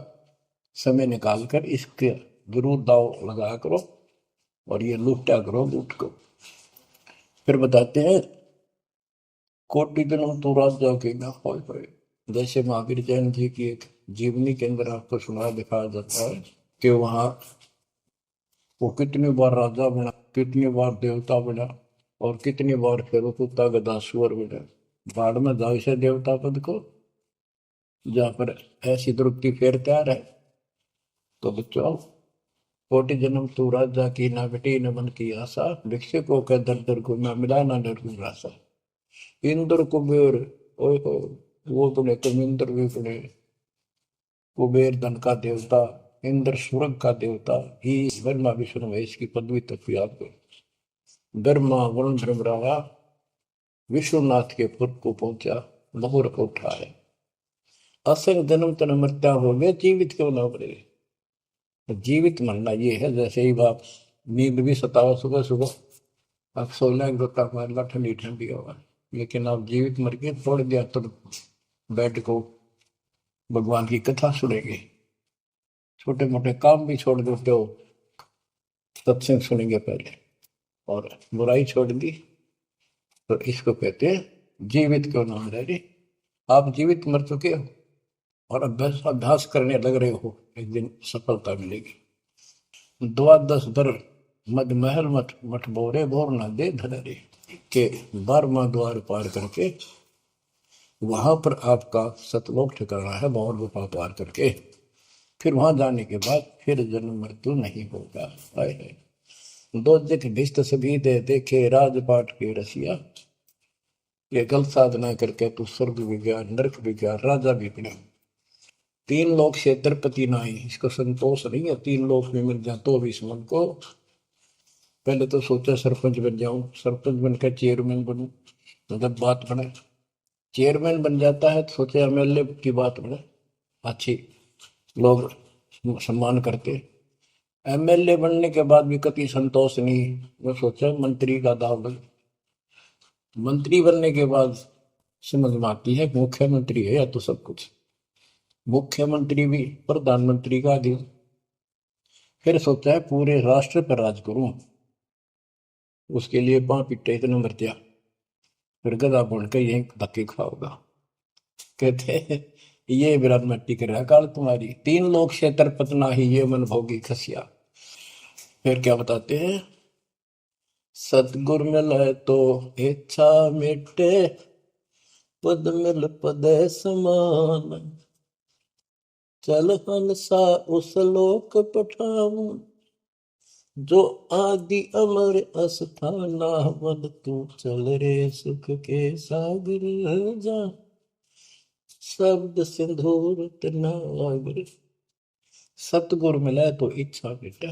समय निकाल कर इसके जरूर दाव लगाया करो और ये लूटा करो लूट को। फिर बताते हैं कोटि जन्म तू राजा के ना होए होए। जैसे महावीर जैन जी की एक जीवनी के अंदर आपको सुना दिखाया जाता है कि वहां वो कितनी बार राजा बना, कितनी बार देवता बना और कितनी बार फिर वो कुत्ता गधा सुअर बना। बाढ़ में जाओ इसे देवता पद को, जहां पर ऐसी द्रुपति फेर तैयार है। तो बच्चों कोटि जन्म तू राजा की ना बेटी न मन की आशा, भिक्षुक को कह दर दर को ना मिला ना डर को रासा। इंद्र कुबेर ओए हो, वो बने तुम इंद्र भी बने। कुबेर धन का देवता, इंद्र स्वर्ग का देवता ही ब्रह्मा विष्णु महेश की पदवी तक याद करो। ब्रह्मा वरुण भ्रमरावा विश्वनाथ के पुर को पहुंचा, बहुर को उठाया। असंग जन्म तन मृत्या हो गया, जीवित क्यों ना बने। जीवित मरना ये है जैसे ही बाप नींद भी सताओ सुबह सुबह, आप 16 गोता मार ला ठंडी ठंडी होगा, लेकिन आप जीवित मर के छोड़ दिया तो बेड को भगवान की कथा सुनेंगे, छोटे मोटे काम भी छोड़ देते हो, सत्संग सुनेंगे पहले, और बुराई छोड़ दी तो इसको कहते हैं जीवित क्यों ना रह रहे। आप जीवित मर चुके हो और अभ्यास अभ्यास करने लग रहे हो, एक दिन सफलता मिलेगी। द्वादश दर मद महल मठ मठ बोरे बोर न दे धरे के 12वां द्वार पार करके वहां पर आपका सतलोक ठिकाना है, बहुत गुफा पार करके फिर वहां जाने के बाद फिर जन्म मृत्यु नहीं होगा। आए है दो दिख भिष्ट सभी दे देखे राजपाट के रसिया। ये गलत साधना करके तू स्वर्ग भी गया, नरक भी गया, राजा भी बना। 3 लोक से द्रपति नाई, इसको संतोष नहीं है, 3 लोक में मिल जाए तो भी इस मन को। पहले तो सोचा सरपंच बन जाऊं, सरपंच बनकर चेयरमैन बनूं, जब बात बने चेयरमैन बन जाता है तो सोचे एमएलए की बात बने, अच्छी लोग सम्मान करते। एमएलए बनने के बाद भी कभी संतोष नहीं, मैं सोचा मंत्री का दाव लग। मंत्री बनने के बाद समझ में आती है मुख्यमंत्री है या तो सब कुछ, मुख्यमंत्री भी प्रधानमंत्री का आगे। फिर सोचा है पूरे राष्ट्र पर राज करूं, उसके लिए पां पिट्टे इतने मरतिया, फिर गधा बन के यही धक्के खाओगा। कहते हैं ये विराट मट्टी कर रहा काल तुम्हारी, 3 लोग से तरपतना ही ये मन भोगी खसिया। फिर क्या बताते हैं, सतगुर मिले तो इच्छा मिटे, पद मिल पद समान। चल हंसा उस लोक पठाऊं, जो आदि अमर अस्थाना। मन तू चल रे सुख के सागर जा, शब्द सिंदूर नागर। सतगुरु मिले तो इच्छा मिटे,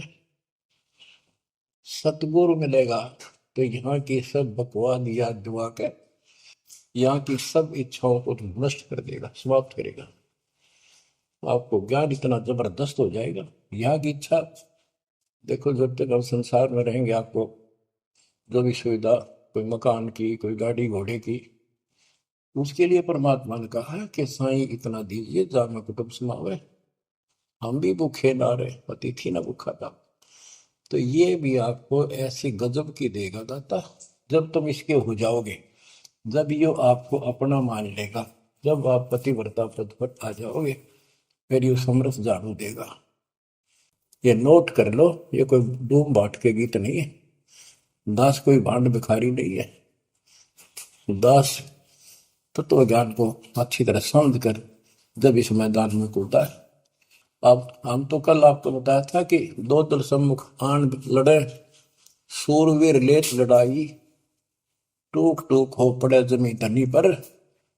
सतगुरु मिलेगा तो यहाँ की सब बकवाद याद दुआ के यहाँ की सब इच्छाओं को नष्ट कर देगा, समाप्त करेगा। आपको ज्ञान इतना जबरदस्त हो जाएगा। यहाँ की इच्छा देखो, जब तक हम संसार में रहेंगे आपको जो भी सुविधा, कोई मकान की, कोई गाड़ी घोड़े की, उसके लिए परमात्मा ने कहा है कि साईं इतना दीजिए जा में कुटुंब समावे। हम भी भूखे ना रहे, अतिथि ना भूखा था। तो ये भी आपको ऐसी गजब की देगा दाता, जब तुम इसके हो जाओगे, जब ये आपको अपना मान लेगा, जब आप पतिव्रता पद पर आ जाओगे, फिर ये समरस झाड़ू देगा। ये नोट कर लो, ये कोई डूम बाट के गीत नहीं है, दास कोई भांड भिखारी नहीं है। दास तत्व ज्ञान को अच्छी तरह समझ कर जब इस मैदान में कूदा है। अब हम तो कल आपको बताया था कि 2 दल सम्मुख आन लड़े, सूरवीर लेत लड़ाई। टूक टूक हो पड़े जमी धनी पर,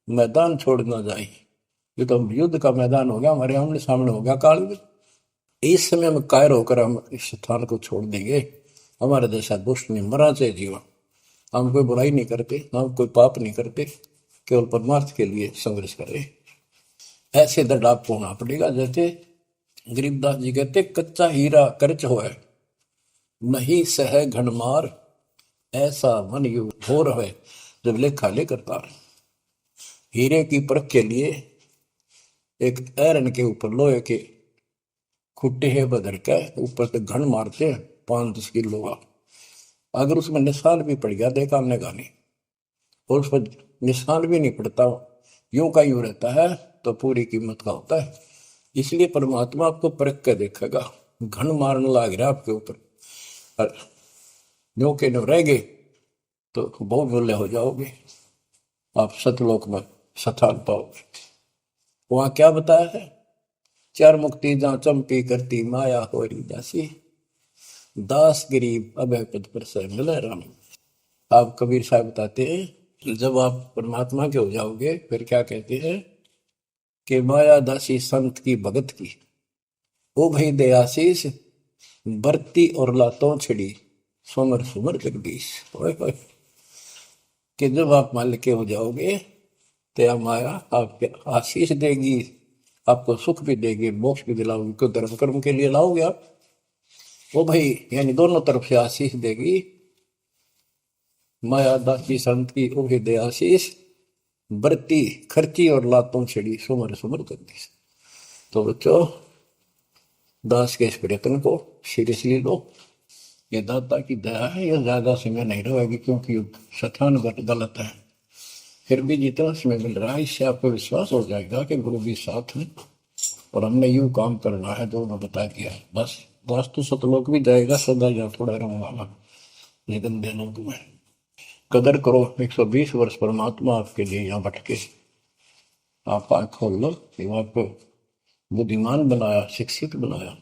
मैदान छोड़ ना जाए। ये तो युद्ध का मैदान हो गया, हमारे आमने सामने हो गया काल में। इस समय हम कायर होकर हम इस स्थान को छोड़ देंगे। हमारे जैसा दुष्ट नहीं मरा चाहे जीवन, हम कोई बुराई नहीं करते, हम कोई पाप नहीं करते, केवल परमार्थ के लिए संघर्ष करें। ऐसे दृढ़ आपको होना पड़ेगा। जैसे गरीबदास जी कहते, कच्चा हीरा करच होए, नहीं सह घनमार। ऐसा मन यु घोर है, जब लेखा ले करता है। हीरे की परख के लिए एक ऐरन के ऊपर लोहे के खुट्टे है बदल के ऊपर से घन मारते हैं 5-10 किलो का। अगर उसमें निशान भी पड़ गया देखा हमने गाने, और उस पर निशान भी नहीं पड़ता, यूं का यूं रहता है, तो पूरी कीमत का होता है। इसलिए परमात्मा आपको परख के देखेगा। घन मारने लग रहा है आपके ऊपर, और यूं के नो रह गए तो बहुत बोले हो जाओगे, आप सतलोक में स्थान पाओगे। वहां क्या बताया है? चार मुक्ति जहां चंपी करती माया हो रही दासी, दास गरीब अभय पद पर से मिले राम। आप कबीर साहब बताते हैं जब आप परमात्मा के हो जाओगे फिर क्या कहते हैं कि माया दासी संत की भगत की, ओ भाई दयाशीष बरती और लातों छिड़ी, सुमर सुमर जगदीश। ओए होए, कि जब आप मान के हो जाओगे तो यह माया आपको आशीष देगी, आपको सुख भी देगी, मोक्ष भी दिलाओगी। क्यों? धर्म कर्म के लिए लाओगे आप, वो भाई यानी दोनों तरफ से आशीष देगी। माया दासी संत की ओ दे आशीष बरती खर्ची और लातों छिड़ी, सुमर सुमर जगदीश। तो बच्चों, दास के इस प्रयत्न को सीरियसली लो। ये दाता की दया है, ये ज्यादा समय नहीं रहेगी क्योंकि स्थान गलत है। फिर भी जितना समय मिल रहा है इससे आपको विश्वास हो जाएगा कि गुरु भी साथ है और हमने यूं काम करना है जो उन्होंने बता दिया है। बस वास्तु सतलोक भी जाएगा, सदा जा थोड़ा रहूंगा लेकिन दिनों में कदर करो। 120 वर्ष परमात्मा आपके लिए यहाँ भटके, आप आँख खोल लो। आपको बुद्धिमान बनाया, शिक्षित बनाया,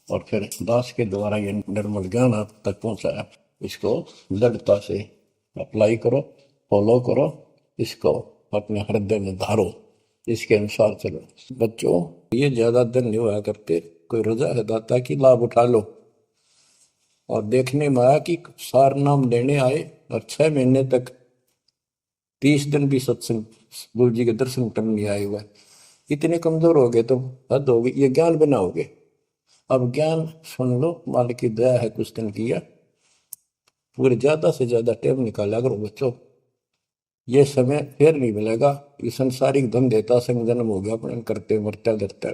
और फिर दास के द्वारा ये निर्मल ज्ञान आप तक पहुंचाया। इसको दृढ़ता से अप्लाई करो, फॉलो करो, इसको अपने हृदय में धारो, इसके अनुसार चलो। बच्चों, ये ज्यादा दिन नहीं हुआ करते, कोई रजा है दाता की, लाभ उठा लो। और देखने में आया कि सार नाम लेने आए और 6 महीने तक 30 दिन भी सत्संग गुरु जी के दर्शन करने नहीं आए हुए। इतने कमजोर हो गए तो हद होगी। ये ज्ञान बनाओगे। अब ज्ञान सुन लो, मालिक की दया है, कुछ दिन किया, पूरे ज्यादा से ज्यादा टाइम निकाला करो बच्चों। ये समय फिर नहीं मिलेगा। ये संसारिक धन देता संग जन्म हो गया अपने करते मरता डरता,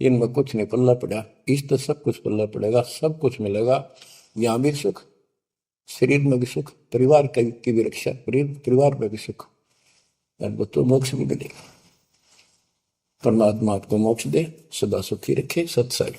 इनमें कुछ नहीं पल्ला पड़ा। इस तो सब कुछ पल्ला पड़ेगा, सब कुछ मिलेगा। यहाँ भी सुख, शरीर में भी सुख, परिवार की भी रक्षा, परिवार में भी सुख, और बच्चों मोक्ष भी मिलेगा। परमात्मा आपको मोक्ष दे, सदा सुखी रखे। सत्संग।